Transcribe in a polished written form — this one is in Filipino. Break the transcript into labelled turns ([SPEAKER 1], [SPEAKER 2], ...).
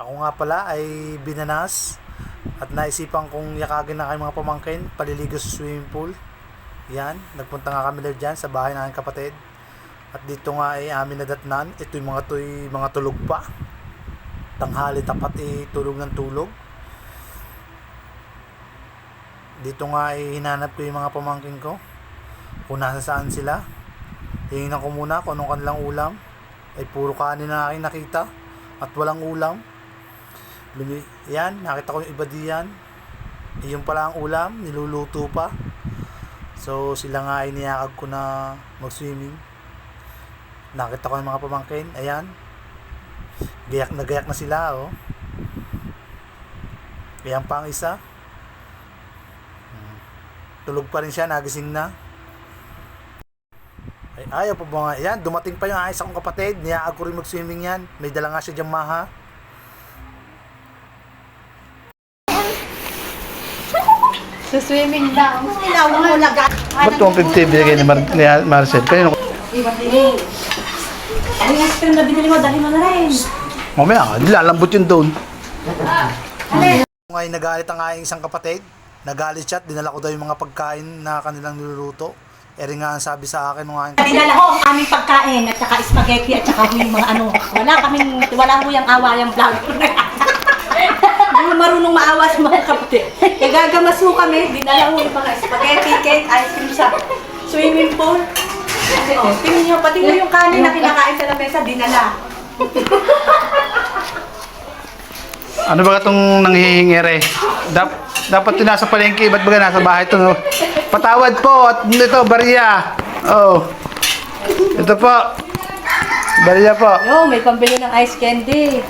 [SPEAKER 1] Ako nga pala ay binanas at naisipan kong yakagin na kayong mga pamangkin, paliligo sa swimming pool. Yan, nagpunta nga kami dyan sa bahay ng aking kapatid. At dito nga ay amin nadatnan, ito yung mga tulog pa. Tanghali tapat tulog ng tulog. Dito nga ay hinanap ko yung mga pamangkin ko, kung nasa saan sila. Tingnan ko muna kung anong kanilang ulam. Ay puro kanin na aking nakita at walang ulam. Yan, nakita ko yung iba diyan. Yung pala ang ulam, niluluto pa. So sila nga ay niyakag ko na mag-swimming. Nakita ko yung mga pamangkin, ayan. Gayak na sila, oh. Ayan pa ang isa. Tulog pa rin siya, nagising na. Ay, ayaw pa ba nga. Ayan, dumating pa yung ayos akong kapatid. Niyakag ko rin mag-swimming yan. May dala nga siya dyan, maha.
[SPEAKER 2] Sa swimming lang. Ilaw mo lagat.
[SPEAKER 1] Ba't 250 binigay ni Marcel? Kanino?
[SPEAKER 2] Ang ice cream na binili mo, dali mo na rin.
[SPEAKER 1] Mamaya nga, nilalambot yun doon. Ngayon nagalit ang aking isang kapatid. Nagalit siya at dinala ko daw yung mga pagkain na kanilang niluluto. Eri nga ang sabi sa akin ng aking kapatid.
[SPEAKER 2] Dinala ko ang aming pagkain at saka spaghetti at saka yung mga ano. Wala mo yung awayang vlog. Hindi mo marunong maawa sa mga kapatid. Kaya gagamas mo kami, dinala ko yung mga spaghetti, cake, ice cream sa swimming pool. Kasi tingin nyo, pati yung kanin na kinakain sa lamesa, dinala.
[SPEAKER 1] Ano ba itong nanghihingere? Dapat ito nasa palengke, ba't ba nasa bahay ito? No? Patawad po, at ito, bariya. Oh. Ito po. Bariya po.
[SPEAKER 2] Yo, may pambili ng ice candy.